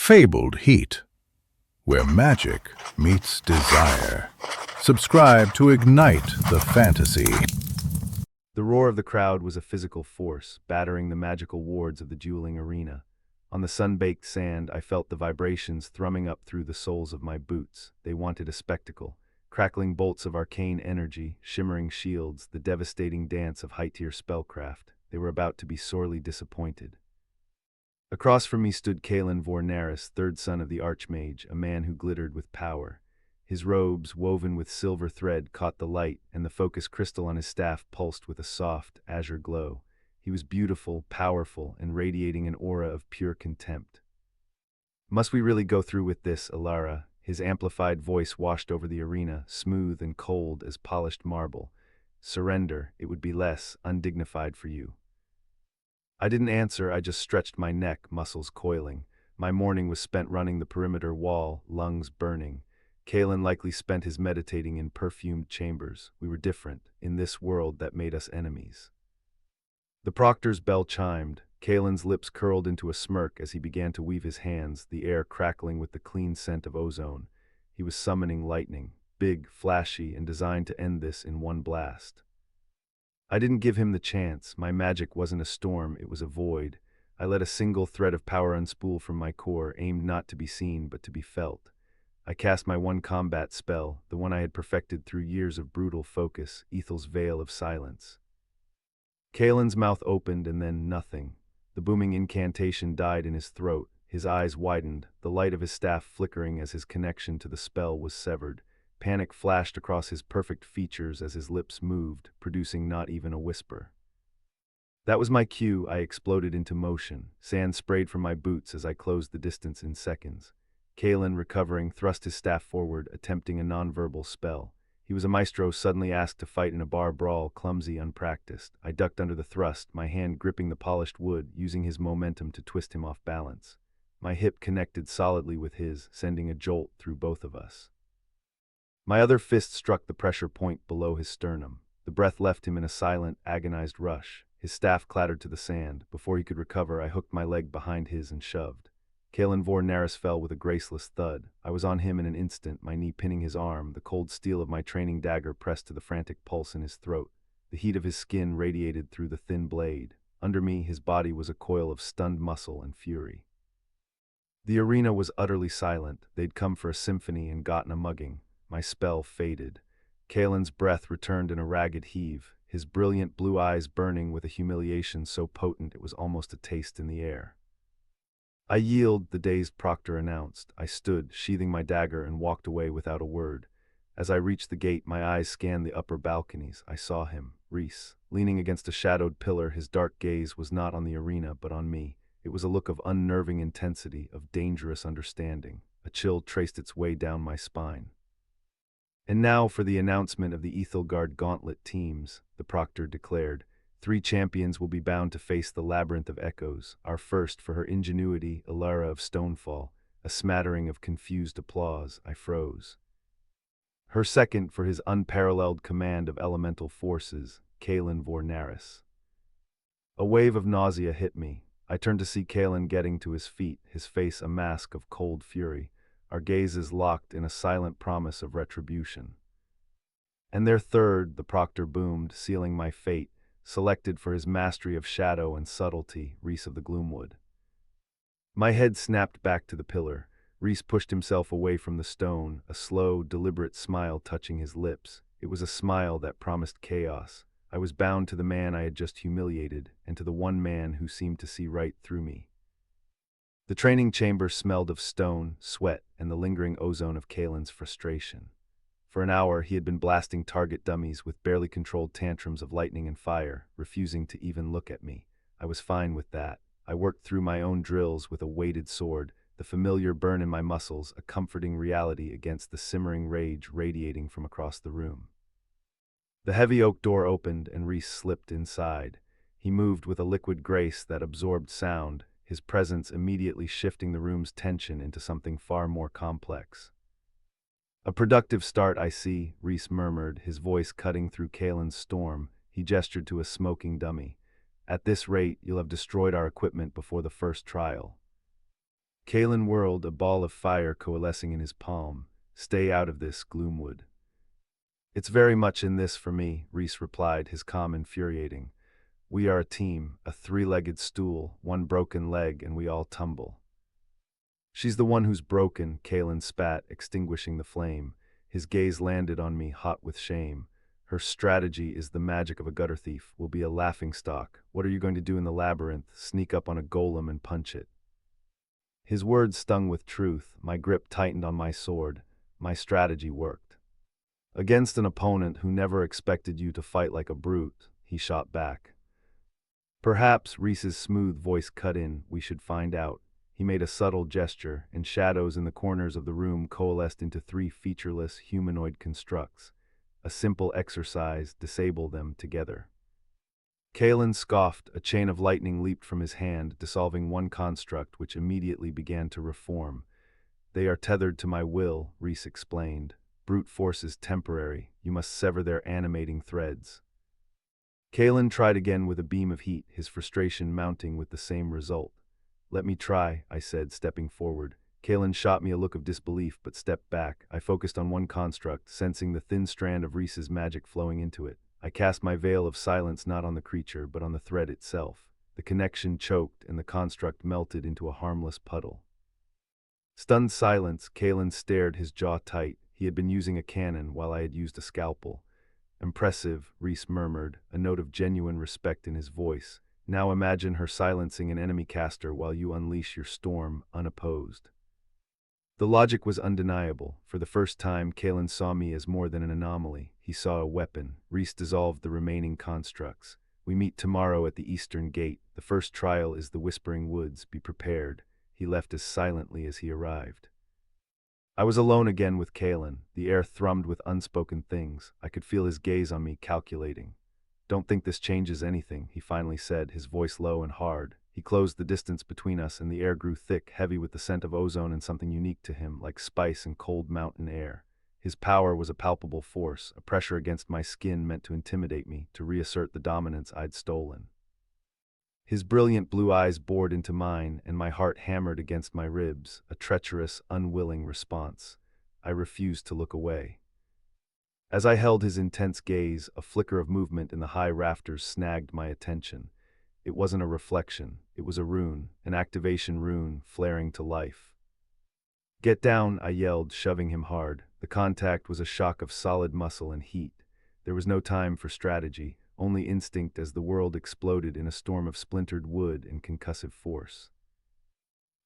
fabled heat, where magic meets desire. Subscribe to ignite the fantasy. The roar of the crowd was a physical force, battering the magical wards of the dueling arena. On the sun-baked sand, I felt the vibrations thrumming up through the soles of my boots. They wanted a spectacle. Crackling bolts of arcane energy, shimmering shields, the devastating dance of high-tier spellcraft. They were about to be sorely disappointed. Across from me stood Kalen Vornaris, third son of the Archmage, a man who glittered with power. His robes, woven with silver thread, caught the light, and the focus crystal on his staff pulsed with a soft, azure glow. He was beautiful, powerful, and radiating an aura of pure contempt. "Must we really go through with this, Alara?" His amplified voice washed over the arena, smooth and cold as polished marble. "Surrender, it would be less undignified for you." I didn't answer, I just stretched my neck, muscles coiling. My morning was spent running the perimeter wall, lungs burning. Kalen likely spent his meditating in perfumed chambers. We were different, in this world that made us enemies. The proctor's bell chimed. Kalen's lips curled into a smirk as he began to weave his hands, the air crackling with the clean scent of ozone. He was summoning lightning, big, flashy, and designed to end this in one blast. I didn't give him the chance. My magic wasn't a storm, it was a void. I let a single thread of power unspool from my core, aimed not to be seen but to be felt. I cast my one combat spell, the one I had perfected through years of brutal focus, Ethel's Veil of Silence. Kalen's mouth opened and then nothing. The booming incantation died in his throat. His eyes widened, the light of his staff flickering as his connection to the spell was severed. Panic flashed across his perfect features as his lips moved, producing not even a whisper. That was my cue. I exploded into motion. Sand sprayed from my boots as I closed the distance in seconds. Kalen, recovering, thrust his staff forward, attempting a nonverbal spell. He was a maestro suddenly asked to fight in a bar brawl, clumsy, unpracticed. I ducked under the thrust, my hand gripping the polished wood, using his momentum to twist him off balance. My hip connected solidly with his, sending a jolt through both of us. My other fist struck the pressure point below his sternum. The breath left him in a silent, agonized rush. His staff clattered to the sand. Before he could recover, I hooked my leg behind his and shoved. Kalen Vornaris fell with a graceless thud. I was on him in an instant, my knee pinning his arm, the cold steel of my training dagger pressed to the frantic pulse in his throat. The heat of his skin radiated through the thin blade. Under me, his body was a coil of stunned muscle and fury. The arena was utterly silent. They'd come for a symphony and gotten a mugging. My spell faded. Kalen's breath returned in a ragged heave, his brilliant blue eyes burning with a humiliation so potent it was almost a taste in the air. "I yield," the dazed proctor announced. I stood, sheathing my dagger, and walked away without a word. As I reached the gate, my eyes scanned the upper balconies. I saw him, Reese, leaning against a shadowed pillar. His dark gaze was not on the arena, but on me. It was a look of unnerving intensity, of dangerous understanding. A chill traced its way down my spine. "And now for the announcement of the Ethelgard Gauntlet teams," the proctor declared. 3 champions will be bound to face the Labyrinth of Echoes. Our first for her ingenuity, Alara of Stonefall. A smattering of confused applause. I froze. Her second for his unparalleled command of elemental forces, Kalen Vornaris. A wave of nausea hit me. I turned to see Kalen getting to his feet, his face a mask of cold fury. Our gazes locked in a silent promise of retribution. "And their third," the proctor boomed, sealing my fate, selected for his mastery of shadow and subtlety, Reese of the Gloomwood. My head snapped back to the pillar. Reese pushed himself away from the stone, a slow, deliberate smile touching his lips. It was a smile that promised chaos. I was bound to the man I had just humiliated, and to the one man who seemed to see right through me. The training chamber smelled of stone, sweat, and the lingering ozone of Kalen's frustration. For an hour, he had been blasting target dummies with barely controlled tantrums of lightning and fire, refusing to even look at me. I was fine with that. I worked through my own drills with a weighted sword, the familiar burn in my muscles, a comforting reality against the simmering rage radiating from across the room. The heavy oak door opened and Reese slipped inside. He moved with a liquid grace that absorbed sound, his presence immediately shifting the room's tension into something far more complex. "A productive start, I see," Reese murmured, his voice cutting through Kalen's storm. He gestured to a smoking dummy. "At this rate, you'll have destroyed our equipment before the first trial." Kalen whirled, a ball of fire coalescing in his palm. Stay out of this, Gloomwood. It's very much in this for me, Reese replied, his calm infuriating. We are a team, a three-legged stool, one broken leg, and we all tumble. She's the one who's broken, Kalen spat, extinguishing the flame. His gaze landed on me, hot with shame. Her strategy is the magic of a gutter thief, will be a laughingstock. What are you going to do in the labyrinth? Sneak up on a golem and punch it. His words stung with truth. My grip tightened on my sword. My strategy worked. Against an opponent who never expected you to fight like a brute, he shot back. Perhaps, Reese's smooth voice cut in, we should find out. He made a subtle gesture, and shadows in the corners of the room coalesced into three featureless, humanoid constructs. A simple exercise, disable them together. Kalen scoffed, a chain of lightning leaped from his hand, dissolving one construct which immediately began to reform. They are tethered to my will, Reese explained. Brute force is temporary, you must sever their animating threads. Kalen tried again with a beam of heat, his frustration mounting with the same result. Let me try, I said, stepping forward. Kalen shot me a look of disbelief, but stepped back. I focused on one construct, sensing the thin strand of Reese's magic flowing into it. I cast my veil of silence not on the creature, but on the thread itself. The connection choked, and the construct melted into a harmless puddle. Stunned silence, Kalen stared, his jaw tight. He had been using a cannon while I had used a scalpel. Impressive, Reese murmured, a note of genuine respect in his voice. Now imagine her silencing an enemy caster while you unleash your storm, unopposed. The logic was undeniable. For the first time, Kalen saw me as more than an anomaly. He saw a weapon. Reese dissolved the remaining constructs. We meet tomorrow at the eastern gate. The first trial is the Whispering Woods. Be prepared. He left as silently as he arrived. I was alone again with Kalen. The air thrummed with unspoken things. I could feel his gaze on me, calculating. Don't think this changes anything, he finally said, his voice low and hard. He closed the distance between us, and the air grew thick, heavy with the scent of ozone and something unique to him, like spice and cold mountain air. His power was a palpable force, a pressure against my skin meant to intimidate me, to reassert the dominance I'd stolen. His brilliant blue eyes bored into mine, and my heart hammered against my ribs, a treacherous, unwilling response. I refused to look away. As I held his intense gaze, a flicker of movement in the high rafters snagged my attention. It wasn't a reflection, it was a rune, an activation rune, flaring to life. Get down, I yelled, shoving him hard. The contact was a shock of solid muscle and heat. There was no time for strategy, only instinct as the world exploded in a storm of splintered wood and concussive force.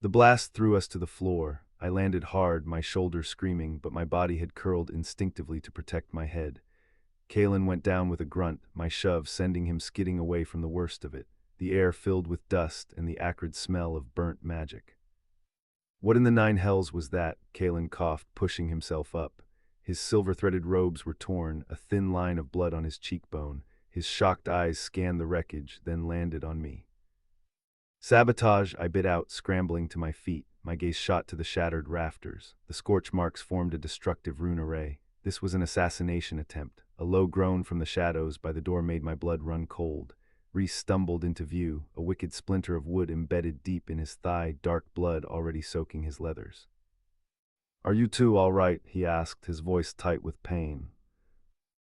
The blast threw us to the floor. I landed hard, my shoulders screaming, but my body had curled instinctively to protect my head. Kalen went down with a grunt, my shove sending him skidding away from the worst of it, the air filled with dust and the acrid smell of burnt magic. What in the nine hells was that? Kalen coughed, pushing himself up. His silver-threaded robes were torn, a thin line of blood on his cheekbone. His shocked eyes scanned the wreckage, then landed on me. Sabotage, I bit out, scrambling to my feet. My gaze shot to the shattered rafters. The scorch marks formed a destructive rune array. This was an assassination attempt. A low groan from the shadows by the door made my blood run cold. Reese stumbled into view, a wicked splinter of wood embedded deep in his thigh, dark blood already soaking his leathers. Are you two all right? He asked, his voice tight with pain.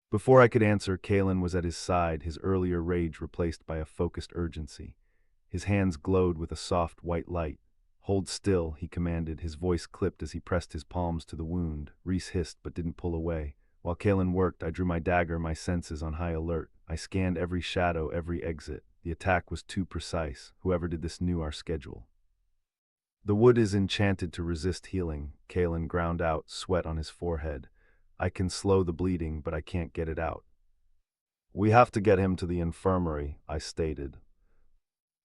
Before I could answer, Kalen was at his side, his earlier rage replaced by a focused urgency. His hands glowed with a soft white light. Hold still, he commanded, his voice clipped as he pressed his palms to the wound. Reese hissed but didn't pull away. While Kalen worked, I drew my dagger, my senses on high alert. I scanned every shadow, every exit. The attack was too precise. Whoever did this knew our schedule. The wood is enchanted to resist healing, Kalen ground out, sweat on his forehead. I can slow the bleeding, but I can't get it out. We have to get him to the infirmary, I stated.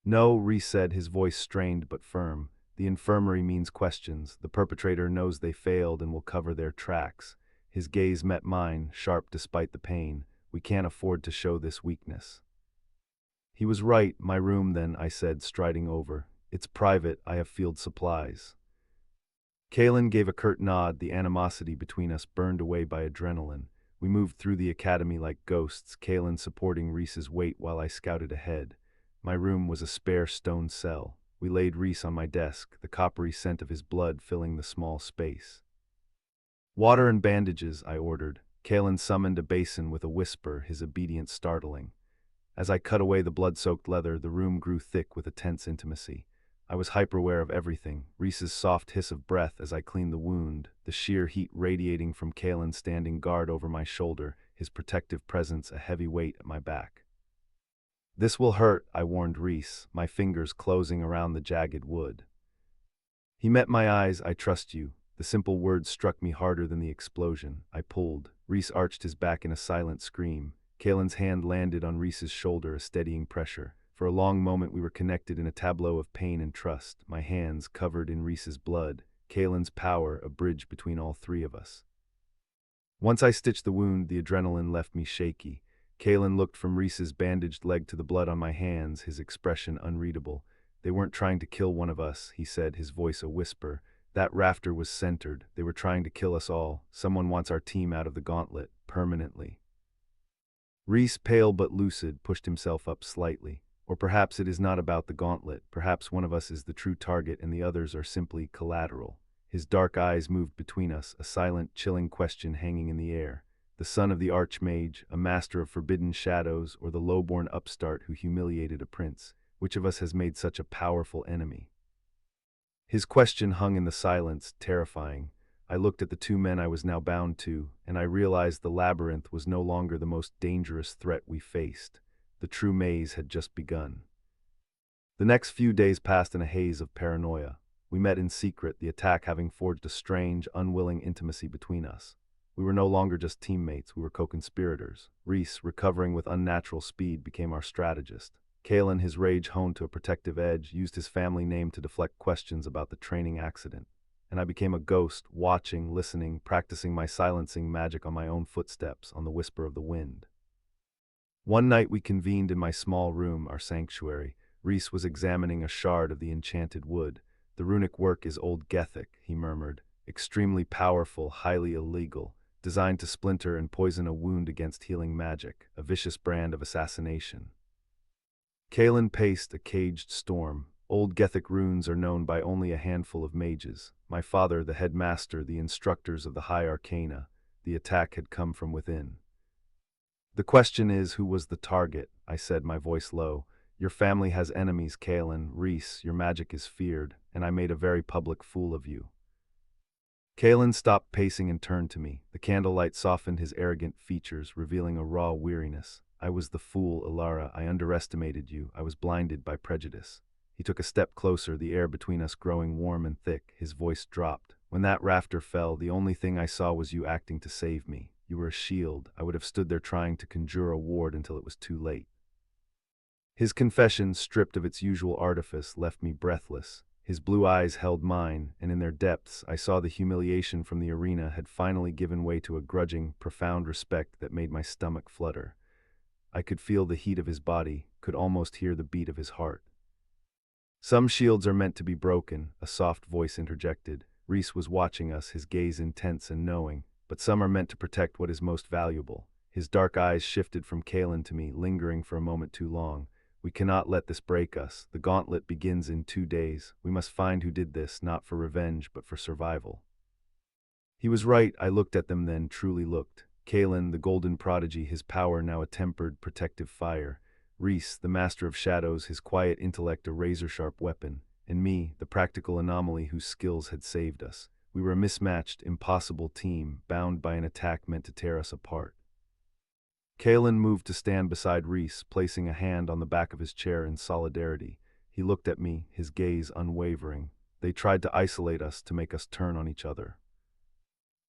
No, Reese said, his voice strained but firm. The infirmary means questions. The perpetrator knows they failed and will cover their tracks. His gaze met mine, sharp despite the pain. We can't afford to show this weakness. He was right. My room, then, I said, striding over. It's private. I have field supplies. Kalen gave a curt nod, the animosity between us burned away by adrenaline. We moved through the academy like ghosts, Kalen supporting Reese's weight while I scouted ahead. My room was a spare stone cell. We laid Reese on my desk, the coppery scent of his blood filling the small space. "Water and bandages," I ordered. Kalen summoned a basin with a whisper, his obedience startling. As I cut away the blood-soaked leather, the room grew thick with a tense intimacy. I was hyper-aware of everything, Reese's soft hiss of breath as I cleaned the wound, the sheer heat radiating from Kalen standing guard over my shoulder, his protective presence a heavy weight at my back. "This will hurt," I warned Reese, my fingers closing around the jagged wood. He met my eyes. "I trust you." The simple words struck me harder than the explosion. I pulled. Reese arched his back in a silent scream. Kalen's hand landed on Reese's shoulder, a steadying pressure. For a long moment we were connected in a tableau of pain and trust, my hands covered in Reese's blood, Kalen's power a bridge between all three of us. Once I stitched the wound, the adrenaline left me shaky. Kalen looked from Reese's bandaged leg to the blood on my hands, his expression unreadable. "They weren't trying to kill one of us," he said, his voice a whisper. "That rafter was centered. They were trying to kill us all. Someone wants our team out of the gauntlet, permanently." Reese, pale but lucid, pushed himself up slightly. "Or perhaps it is not about the gauntlet. Perhaps one of us is the true target and the others are simply collateral." His dark eyes moved between us, a silent, chilling question hanging in the air. The son of the Archmage, a master of forbidden shadows, or the low-born upstart who humiliated a prince? Which of us has made such a powerful enemy? His question hung in the silence, terrifying. I looked at the two men I was now bound to, and I realized the labyrinth was no longer the most dangerous threat we faced. The true maze had just begun. The next few days passed in a haze of paranoia. We met in secret, the attack having forged a strange, unwilling intimacy between us. We were no longer just teammates, we were co-conspirators. Reese, recovering with unnatural speed, became our strategist. Kalen, his rage honed to a protective edge, used his family name to deflect questions about the training accident. And I became a ghost, watching, listening, practicing my silencing magic on my own footsteps, on the whisper of the wind. One night we convened in my small room, our sanctuary. Reese was examining a shard of the enchanted wood. "The runic work is Old Gethic," he murmured. "Extremely powerful, highly illegal, designed to splinter and poison a wound against healing magic, a vicious brand of assassination." Kalen paced, a caged storm. "Old Gethic runes are known by only a handful of mages. My father, the headmaster, the instructors of the high arcana. The attack had come from within." "The question is, who was the target?" I said, my voice low. "Your family has enemies, Kalen. Reese, your magic is feared, and I made a very public fool of you." Kalen stopped pacing and turned to me. The candlelight softened his arrogant features, revealing a raw weariness. "I was the fool, Ilara. I underestimated you. I was blinded by prejudice." He took a step closer, the air between us growing warm and thick. His voice dropped. "When that rafter fell, the only thing I saw was you acting to save me. You were a shield. I would have stood there trying to conjure a ward until it was too late." His confession, stripped of its usual artifice, left me breathless. His blue eyes held mine, and in their depths I saw the humiliation from the arena had finally given way to a grudging, profound respect that made my stomach flutter. I could feel the heat of his body, could almost hear the beat of his heart. "Some shields are meant to be broken," a soft voice interjected. Reese was watching us, his gaze intense and knowing. "But some are meant to protect what is most valuable." His dark eyes shifted from Kalen to me, lingering for a moment too long. "We cannot let this break us. The gauntlet begins in 2 days. We must find who did this, not for revenge, but for survival." He was right. I looked at them then, truly looked. Kalen, the golden prodigy, his power now a tempered, protective fire. Reese, the master of shadows, his quiet intellect a razor-sharp weapon. And me, the practical anomaly whose skills had saved us. We were a mismatched, impossible team, bound by an attack meant to tear us apart. Kalen moved to stand beside Reese, placing a hand on the back of his chair in solidarity. He looked at me, his gaze unwavering. "They tried to isolate us, to make us turn on each other."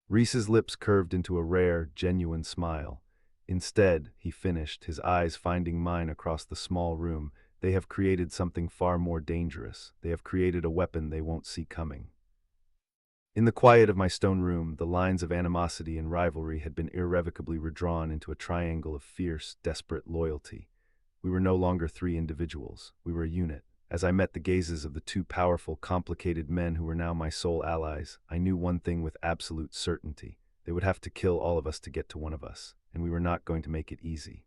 Reese's lips curved into a rare, genuine smile. "Instead," he finished, his eyes finding mine across the small room, "they have created something far more dangerous. They have created a weapon they won't see coming." In the quiet of my stone room, the lines of animosity and rivalry had been irrevocably redrawn into a triangle of fierce, desperate loyalty. We were no longer 3 individuals. We were a unit. As I met the gazes of the 2 powerful, complicated men who were now my sole allies, I knew one thing with absolute certainty. They would have to kill all of us to get to one of us, and we were not going to make it easy.